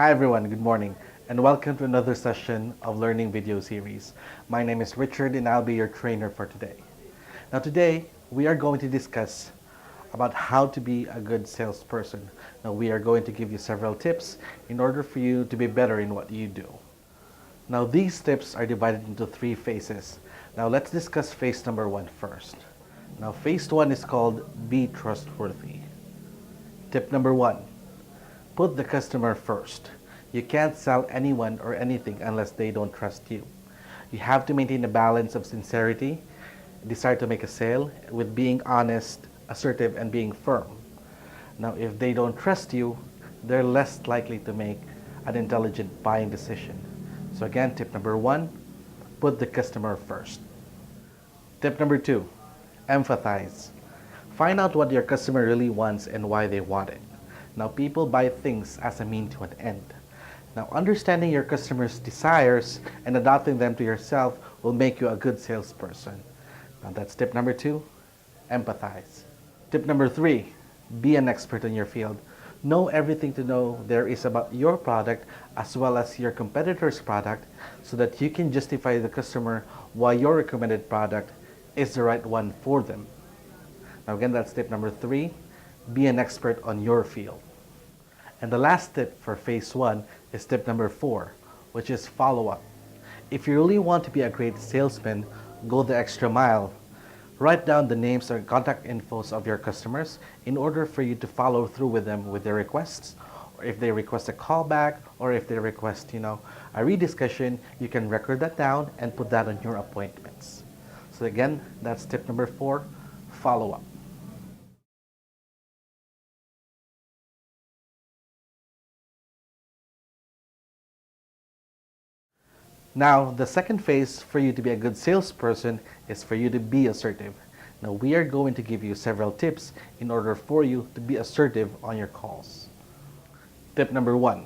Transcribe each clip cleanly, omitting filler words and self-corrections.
Hi everyone, good morning, and welcome to another session of Learning Video Series. My name is Richard and I'll be your trainer for today. Now today, we are going to discuss about how to be a good salesperson. Now we are going to give you several tips in order for you to be better in what you do. Now these tips are divided into three phases. Now let's discuss phase number one first. Now phase one is called be trustworthy. Tip number one, put the customer first. You can't sell anyone or anything unless they don't trust you. You have to maintain a balance of sincerity, desire to make a sale, with being honest, assertive, and being firm. Now, if they don't trust you, they're less likely to make an intelligent buying decision. So again, tip number one, put the customer first. Tip number two, empathize. Find out what your customer really wants and why they want it. Now, people buy things as a means to an end. Now, understanding your customers' desires and adapting them to yourself will make you a good salesperson. Now, that's tip number two, empathize. Tip number three, be an expert in your field. Know everything to know there is about your product as well as your competitor's product so that you can justify to the customer why your recommended product is the right one for them. Now, again, that's tip number three, be an expert on your field. And the last tip for phase one is tip number four, which is follow up. If you really want to be a great salesman, go the extra mile. Write down the names or contact infos of your customers in order for you to follow through with them with their requests. Or if they request a callback or if they request, a rediscussion, you can record that down and put that on your appointments. So again, that's tip number four, follow up. Now, the second phase for you to be a good salesperson is for you to be assertive. Now, we are going to give you several tips in order for you to be assertive on your calls. Tip number one,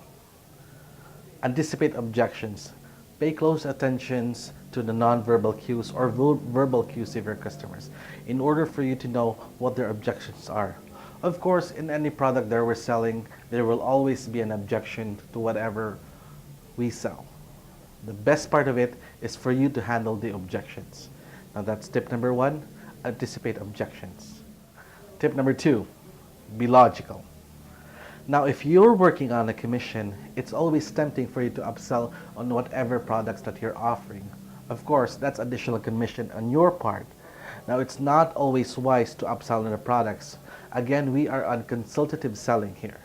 anticipate objections. Pay close attention to the nonverbal cues or verbal cues of your customers in order for you to know what their objections are. Of course, in any product that we're selling, there will always be an objection to whatever we sell. The best part of it is for you to handle the objections. Now that's tip number one, anticipate objections. Tip number two, be logical. Now if you're working on a commission, it's always tempting for you to upsell on whatever products that you're offering. Of course, that's additional commission on your part. Now it's not always wise to upsell on the products. Again, we are on consultative selling here.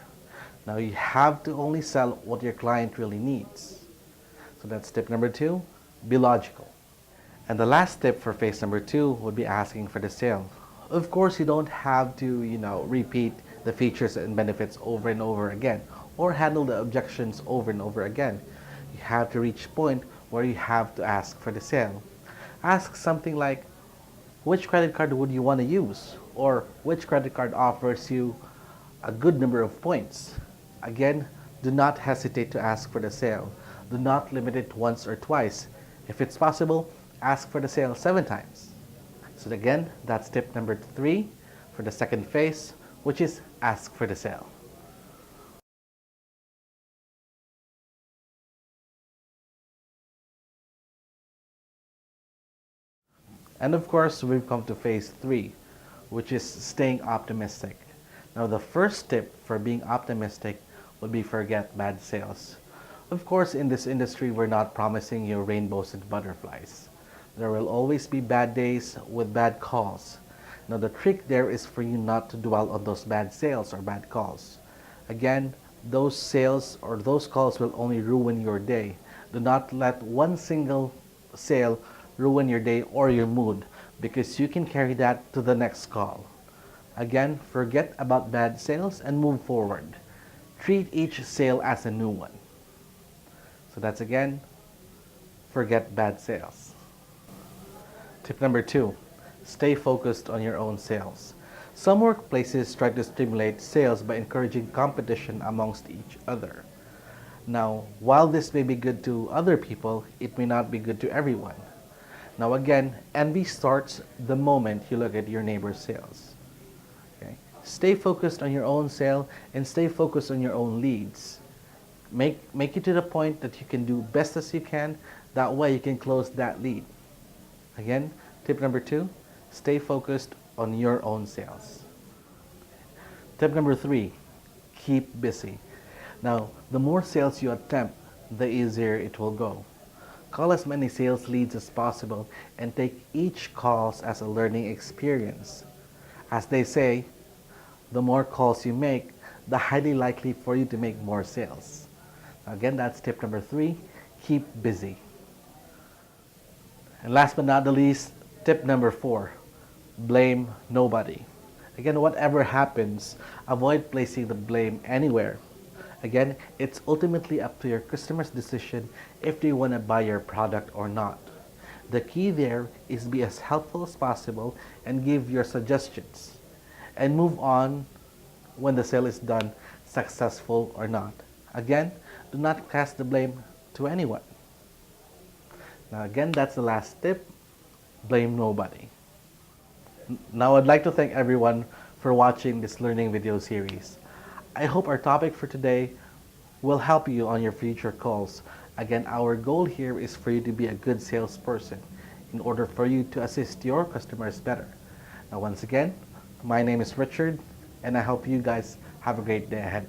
Now you have to only sell what your client really needs. So that's tip number two, be logical. And the last tip for phase number two would be asking for the sale. Of course, you don't have to, repeat the features and benefits over and over again or handle the objections over and over again. You have to reach a point where you have to ask for the sale. Ask something like, which credit card would you want to use? Or which credit card offers you a good number of points? Again, do not hesitate to ask for the sale. Do not limit it once or twice. If it's possible, ask for the sale 7 times. So again, that's tip number three for the second phase, which is ask for the sale. And of course, we've come to phase three, which is staying optimistic. Now, the first tip for being optimistic would be forget bad sales. Of course, in this industry, we're not promising you rainbows and butterflies. There will always be bad days with bad calls. Now, the trick there is for you not to dwell on those bad sales or bad calls. Again, those sales or those calls will only ruin your day. Do not let one single sale ruin your day or your mood because you can carry that to the next call. Again, forget about bad sales and move forward. Treat each sale as a new one. So that's again, forget bad sales. Tip number two, stay focused on your own sales. Some workplaces try to stimulate sales by encouraging competition amongst each other. Now, while this may be good to other people, it may not be good to everyone. Now again, envy starts the moment you look at your neighbor's sales. Okay? Stay focused on your own sale and stay focused on your own leads. Make it to the point that you can do best as you can. That way you can close that lead. Again, tip number 2, stay focused on your own sales. Tip number 3, keep busy. Now, the more sales you attempt, the easier it will go. Call as many sales leads as possible and take each call as a learning experience. As they say, the more calls you make, the highly likely for you to make more sales. Again, that's tip number 3, keep busy. And last but not the least, tip number 4, blame nobody. Again, whatever happens, avoid placing the blame anywhere. Again, it's ultimately up to your customer's decision if they want to buy your product or not. The key there is be as helpful as possible and give your suggestions. And move on when the sale is done, successful or not. Again, do not cast the blame to anyone. Now again, that's the last tip, blame nobody. Now I'd like to thank everyone for watching this learning video series. I hope our topic for today will help you on your future calls. Again, our goal here is for you to be a good salesperson in order for you to assist your customers better. Now once again, my name is Richard and I hope you guys have a great day ahead.